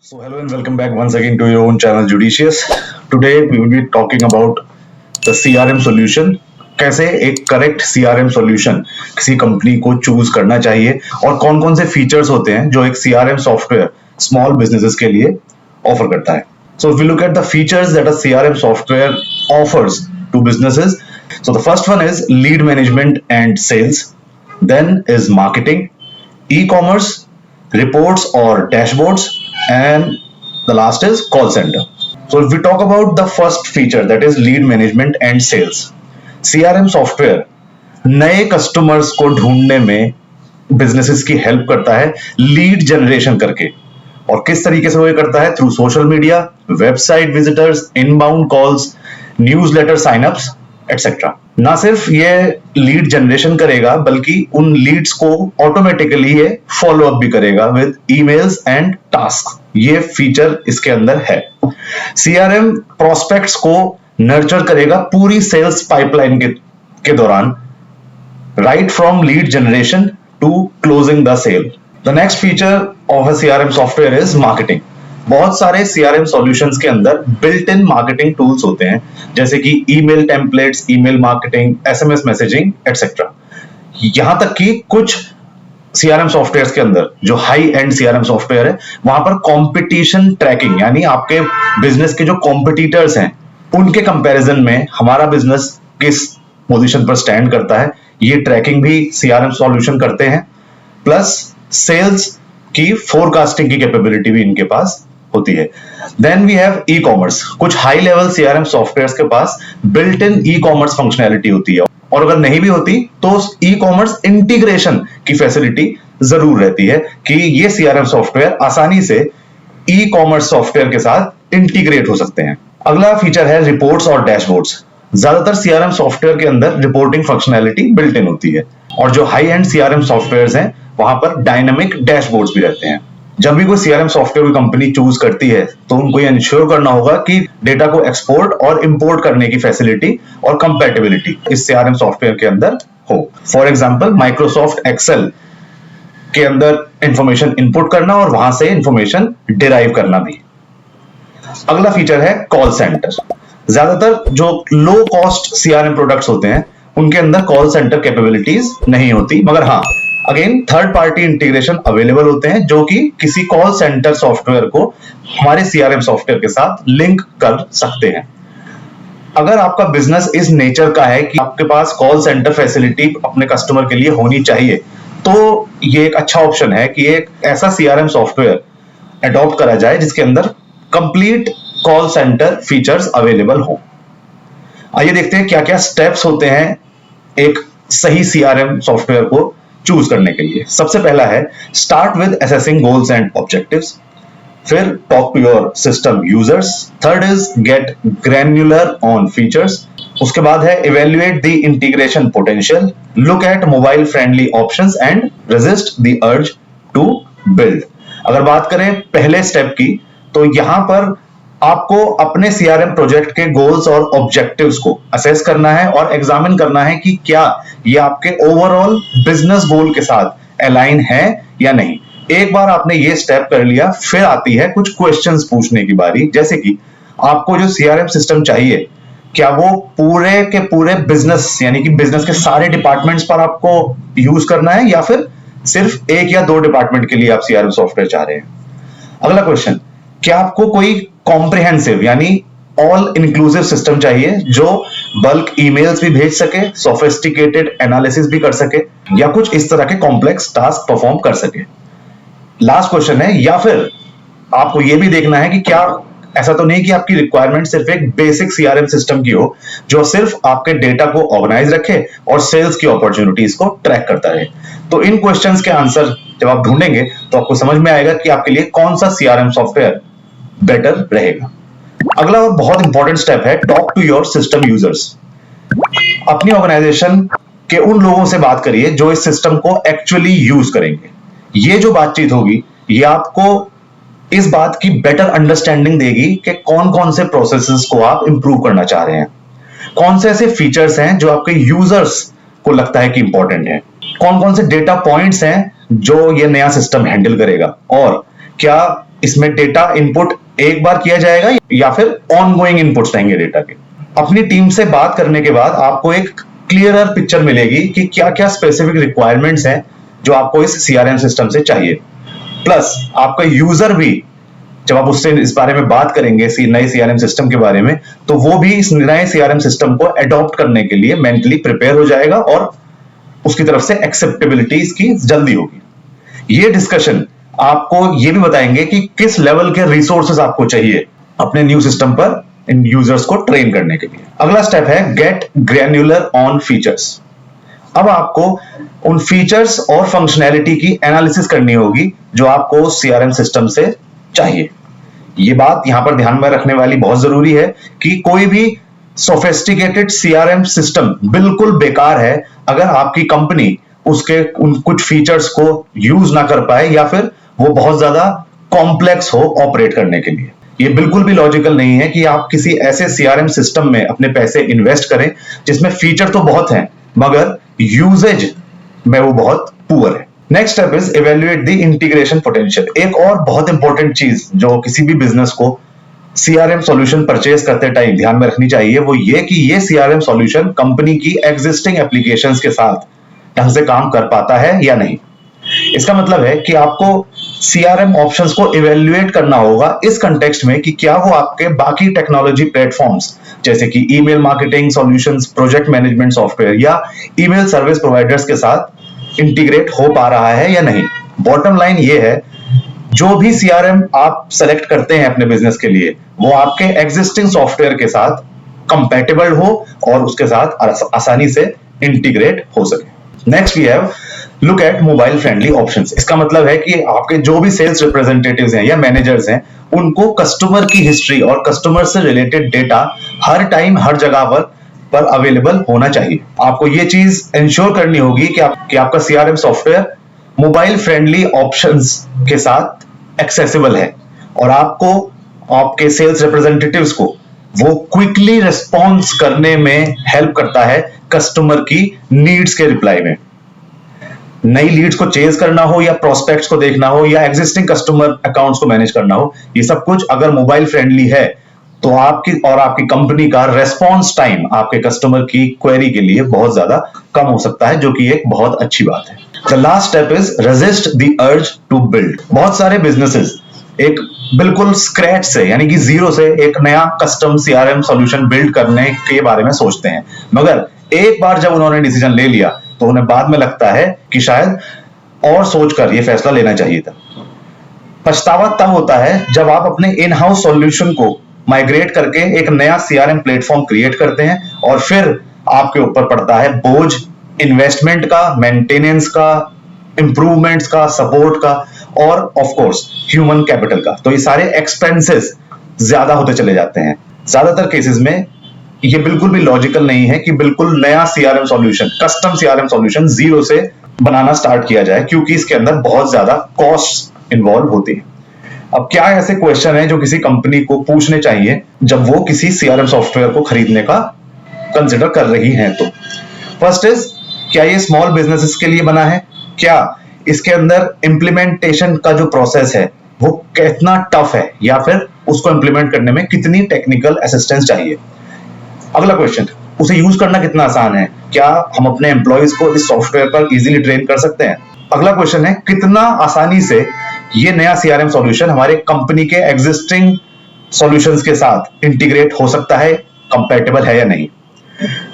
So hello and welcome back once again to your own channel Judicious. Today we will be talking about the CRM solution. कैसे एक correct CRM solution किसी company को choose करना चाहिए और कौन कौन से फीचर्स होते हैं जो एक CRM सॉफ्टवेयर स्मॉल बिजनेसेस के लिए ऑफर करता है. So if we look at the features that a CRM software offers to businesses, so the first one is lead management and sales, then is marketing, e-commerce, reports or dashboards, and the last is call center. So if we talk about the first feature, that is lead management and sales, CRM software नए customers को ढूंढने में businesses की help करता है lead generation करके. और किस तरीके से वो ये करता है? Through social media, website visitors, inbound calls, newsletter synapses etcetera. ना सिर्फ ये लीड जनरेशन करेगा बल्कि उन लीड्स को ऑटोमेटिकली ये फॉलो अप भी करेगा विद ईमेल्स एंड टास्क. ये फीचर इसके अंदर है. सीआरएम प्रोस्पेक्ट्स को नर्चर करेगा पूरी सेल्स पाइपलाइन के दौरान, right from lead generation to closing the sale. The next feature of a CRM software is marketing. बहुत सारे सीआरएम सॉल्यूशंस के अंदर बिल्ट इन मार्केटिंग टूल्स होते हैं, जैसे कि email templates, email marketing, SMS messaging etcetera. यहां तक कि कुछ सीआरएम सॉफ्टवेयर्स के अंदर जो हाई एंड सीआरएम सॉफ्टवेयर है वहां पर कंपटीशन ट्रैकिंग, यानी आपके बिजनेस के जो कॉम्पिटिटर्स हैं उनके कंपैरिजन में हमारा बिजनेस किस पोजीशन पर स्टैंड करता है, ये ट्रैकिंग भी सीआरएम सॉल्यूशन करते हैं. प्लस सेल्स की फोरकास्टिंग की कैपेबिलिटी भी इनके पास होती है. Then we have e commerce. कुछ हाई लेवल सीआरएम सॉफ्टवेयर्स के पास built in e commerce functionality होती है, और अगर नहीं भी होती तो ई कॉमर्स इंटीग्रेशन की फैसिलिटी जरूर रहती है कि ये सीआरएम सॉफ्टवेयर आसानी से ई कॉमर्स सॉफ्टवेयर के साथ इंटीग्रेट हो सकते हैं. अगला फीचर है रिपोर्ट्स और डैशबोर्ड्स. ज्यादातर सीआरएम सॉफ्टवेयर के अंदर रिपोर्टिंग फंक्शनैलिटी बिल्ट इन होती है, और जो हाई एंड सीआरएम सॉफ्टवेयर्स हैं वहां पर डायनामिक डैशबोर्ड्स भी रहते हैं. जब भी कोई सीआरएम सॉफ्टवेयर कंपनी चूज करती है तो उनको ये इंश्योर करना होगा कि डेटा को एक्सपोर्ट और इंपोर्ट करने की फैसिलिटी और कंपैटिबिलिटी इस सीआरएम सॉफ्टवेयर के अंदर हो. फॉर एग्जांपल माइक्रोसॉफ्ट एक्सेल के अंदर इंफॉर्मेशन इनपुट करना और वहां से इंफॉर्मेशन डिराइव करना भी. अगला फीचर है कॉल सेंटर. ज्यादातर जो लो कॉस्ट सीआरएम प्रोडक्ट्स होते हैं उनके अंदर कॉल सेंटर कैपेबिलिटीज नहीं होती, मगर हाँ, again third party integration available होते हैं जो कि किसी कॉल सेंटर सॉफ्टवेयर को हमारे सीआरएम सॉफ्टवेयर के साथ लिंक कर सकते हैं. अगर आपका बिजनेस इस नेचर का है कि आपके पास कॉल सेंटर फैसिलिटी अपने कस्टमर के लिए होनी चाहिए, तो ये एक अच्छा ऑप्शन है कि एक ऐसा सीआरएम सॉफ्टवेयर अडॉप्ट करा जाए जिसके अंदर complete call centre features available हो. आइए देखते हैं क्या क्या स्टेप्स होते हैं एक सही सीआरएम सॉफ्टवेयर को चूज करने के लिए. सबसे पहला है start with assessing goals and objectives. फिर talk to your system users. Third is get granular on features. उसके बाद है evaluate the integration potential, look at mobile friendly options and resist the urge to build. अगर बात करें पहले step की, तो यहां पर आपको अपने सीआरएम प्रोजेक्ट के गोल्स और ऑब्जेक्टिव्स को असेस करना है और एग्जामिन करना है कि क्या ये आपके ओवरऑल बिजनेस गोल के साथ अलाइन है या नहीं. एक बार आपने ये स्टेप कर लिया, फिर आती है कुछ क्वेश्चंस पूछने की बारी, जैसे कि आपको जो सीआरएम सिस्टम चाहिए क्या वो पूरे के पूरे बिजनेस, यानी कि बिजनेस के सारे डिपार्टमेंट्स पर आपको यूज करना है, या फिर सिर्फ एक या दो डिपार्टमेंट के लिए आप सीआरएम सॉफ्टवेयर चाह रहे हैं. अगला क्वेश्चन, क्या आपको कोई कॉम्प्रिहेंसिव यानी ऑल इंक्लूसिव सिस्टम चाहिए जो बल्क ईमेल्स भी भेज सके, सोफिस्टिकेटेड एनालिसिस भी कर सके, या कुछ इस तरह के कॉम्प्लेक्स टास्क परफॉर्म कर सके. लास्ट क्वेश्चन है, या फिर आपको यह भी देखना है कि क्या ऐसा तो नहीं कि आपकी रिक्वायरमेंट सिर्फ एक बेसिक सीआरएम सिस्टम की हो जो सिर्फ आपके डेटा को ऑर्गेनाइज रखे और सेल्स की अपॉर्चुनिटीज को ट्रैक करता रहे. तो इन क्वेश्चंस के आंसर जब आप ढूंढेंगे तो आपको समझ में आएगा कि आपके लिए कौन सा सीआरएम सॉफ्टवेयर बेटर रहेगा. अगला और बहुत इंपॉर्टेंट स्टेप है talk to your system users. अपनी ऑर्गेनाइजेशन के उन लोगों से बात करिए जो इस सिस्टम को एक्चुअली यूज करेंगे. ये जो बातचीत होगी ये आपको इस बात की बेटर अंडरस्टैंडिंग देगी कि कौन कौन से प्रोसेसेस को आप इंप्रूव करना चाह रहे हैं, कौन से ऐसे फीचर्स हैं जो आपके यूजर्स को लगता है कि इंपॉर्टेंट है, कौन कौन से डेटा पॉइंट्स हैं जो ये नया सिस्टम हैंडल करेगा, और क्या इसमें डेटा इनपुट एक बार किया जाएगा या फिर ऑनगोइंग इनपुट्स रहेंगे डेटा के। अपनी टीम से बात करने के बाद आपको एक क्लियरर पिक्चर मिलेगी कि क्या क्या स्पेसिफिक रिक्वायरमेंट्स हैं जो आपको इस सीआरएम सिस्टम से चाहिए। प्लस आपका यूजर भी, जब आप उससे इस बारे में बात करेंगे नए सीआरएम सिस्टम के बारे में, तो वो भी इस नए सीआरएम सिस्टम को अडॉप्ट करने के लिए मेंटली प्रिपेयर हो जाएगा और उसकी तरफ से एक्सेप्टेबिलिटी इसकी जल्दी होगी। ये डिस्कशन आपको ये भी बताएंगे कि किस लेवल के रिसोर्सेज आपको चाहिए अपने न्यू सिस्टम पर इन यूजर्स को ट्रेन करने के लिए। अगला स्टेप है गेट ग्रैन्युलर ऑन फीचर्स। अब आपको उन फीचर्स और फंक्शनैलिटी की एनालिसिस करनी होगी जो आपको सीआरएम सिस्टम से चाहिए। ये बात यहां पर ध्यान में रखने वाली बहुत जरूरी है कि कोई भी सोफिस्टिकेटेड सीआरएम सिस्टम बिल्कुल बेकार है अगर आपकी कंपनी उसके उन कुछ फीचर्स को यूज ना कर पाए या फिर वो बहुत ज्यादा कॉम्प्लेक्स हो ऑपरेट करने के लिए। ये बिल्कुल भी लॉजिकल नहीं है कि आप किसी ऐसे सीआरएम सिस्टम में अपने पैसे इन्वेस्ट करें जिसमें फीचर तो बहुत हैं मगर यूजेज में वो बहुत पुअर है। Next step is evaluate the integration potential. एक और बहुत इंपॉर्टेंट चीज जो किसी भी बिजनेस को सीआरएम सॉल्यूशन परचेज करते टाइम ध्यान में रखनी चाहिए वो ये कि ये सीआरएम सॉल्यूशन कंपनी की एग्जिस्टिंग एप्लीकेशंस के साथ ढंग से काम कर पाता है या नहीं। इसका मतलब है कि आपको सीआरएम ऑप्शंस को इवेल्युएट करना होगा इस कंटेक्स्ट में कि क्या वो आपके बाकी टेक्नोलॉजी प्लेटफॉर्म्स जैसे कि email marketing solutions, project management software या ईमेल सर्विस प्रोवाइडर्स के साथ इंटीग्रेट हो पा रहा है या नहीं। बॉटम लाइन ये है, जो भी सीआरएम आप सेलेक्ट करते हैं अपने बिजनेस के लिए वो आपके एग्जिस्टिंग सॉफ्टवेयर के साथ कंपैटिबल हो और उसके साथ आसानी से इंटीग्रेट हो सके। Next we have look at mobile friendly options. इसका मतलब है कि आपके जो भी सेल्स रिप्रेजेंटेटिव्स हैं या मैनेजर्स हैं उनको कस्टमर की हिस्ट्री और कस्टमर से रिलेटेड डेटा हर टाइम हर जगह पर अवेलेबल होना चाहिए। आपको ये चीज इंश्योर करनी होगी कि आपका CRM software mobile friendly options के साथ एक्सेसिबल है और आपको आपके सेल्स रिप्रेजेंटेटिव्स को वो क्विकली रिस्पॉन्स करने में हेल्प करता है कस्टमर की नीड्स के रिप्लाई में। नई लीड्स को चेज करना हो या प्रोस्पेक्ट्स को देखना हो या एग्जिस्टिंग कस्टमर अकाउंट्स को मैनेज करना हो, ये सब कुछ अगर मोबाइल फ्रेंडली है तो आपकी कंपनी का रेस्पॉन्स टाइम आपके कस्टमर की क्वेरी के लिए बहुत ज्यादा कम हो सकता है, जो कि एक बहुत अच्छी बात है। The last step is resist the urge to build. बहुत सारे बिजनेसेस एक बिल्कुल स्क्रैच से यानी कि जीरो से एक नया कस्टम सीआरएम सॉल्यूशन बिल्ड करने के बारे में सोचते हैं, मगर एक बार जब उन्होंने डिसीजन ले लिया तो उन्हें बाद में लगता है कि शायद और सोचकर यह फैसला लेना चाहिए था। पछतावा तब होता है जब आप अपने इन हाउस सॉल्यूशन को माइग्रेट करके एक नया सीआरएम प्लेटफॉर्म क्रिएट करते हैं और फिर आपके ऊपर पड़ता है बोझ इन्वेस्टमेंट का, मेंटेनेंस का, इंप्रूवमेंट्स का, सपोर्ट का और ऑफ कोर्स ह्यूमन कैपिटल का। तो ये सारे एक्सपेंसेस ज्यादा होते चले जाते हैं। ज्यादातर केसेस में ये बिल्कुल भी लॉजिकल नहीं है कि बिल्कुल नया CRM solution, custom CRM solution zero से बनाना स्टार्ट किया जाए, क्योंकि इसके अंदर बहुत ज्यादा कॉस्ट इन्वॉल्व होती है। अब क्या ऐसे क्वेश्चन है जो किसी कंपनी को पूछने चाहिए जब वो किसी सीआरएम सॉफ्टवेयर को खरीदने का कंसिडर कर रही हैं? तो फर्स्ट इज, क्या ये स्मॉल बिजनेसेस के लिए बना है? क्या इसके अंदर इंप्लीमेंटेशन का जो प्रोसेस है वो कितना टफ है या फिर उसको इंप्लीमेंट करने में कितनी टेक्निकल असिस्टेंस चाहिए? अगला क्वेश्चन, उसे यूज करना कितना आसान है? क्या हम अपने एम्प्लॉइज को इस सॉफ्टवेयर पर इजीली ट्रेन कर सकते हैं? अगला क्वेश्चन है, कितना आसानी से ये नया सीआरएम सॉल्यूशन हमारे कंपनी के एग्जिस्टिंग सॉल्यूशंस के साथ इंटीग्रेट हो सकता है, कंपैटिबल है या नहीं?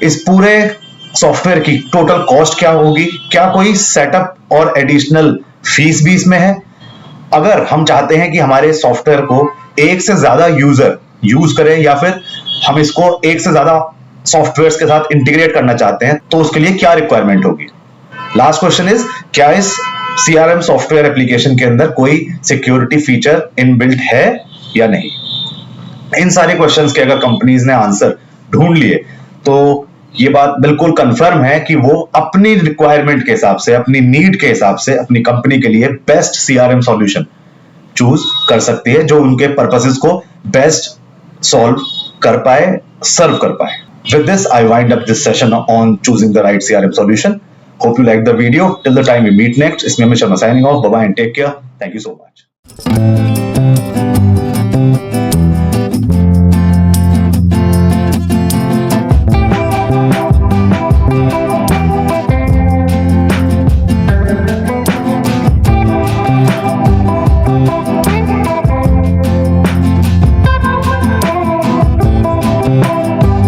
इस पूरे सॉफ्टवेयर की टोटल कॉस्ट क्या होगी? क्या कोई सेटअप और एडिशनल फीस भी इसमें है? अगर हम चाहते हैं कि हमारे सॉफ्टवेयर को एक से ज्यादा यूजर यूज करें या फिर हम इसको एक से ज्यादा सॉफ्टवेयर्स के साथ इंटीग्रेट करना चाहते हैं तो उसके लिए क्या रिक्वायरमेंट होगी? लास्ट क्वेश्चन इज, क्या इस सीआरएम सॉफ्टवेयर एप्लीकेशन के अंदर कोई सिक्योरिटी फीचर इनबिल्ट है या नहीं? इन सारे क्वेश्चंस के अगर कंपनीज ने आंसर ढूंढ लिए तो ये बात बिल्कुल कंफर्म है कि वो अपनी रिक्वायरमेंट के हिसाब से, अपनी नीड के हिसाब से अपनी कंपनी के लिए बेस्ट सीआरएम सॉल्यूशन चूज कर सकती है जो उनके पर्पसेस को बेस्ट सॉल्व कर पाए, सर्व कर पाए। With this, I wind up this session on choosing the right CRM solution. Hope you liked the video. Till the time we meet next, it's me Amit Sharma signing off. Bye bye and take care. Thank you so much.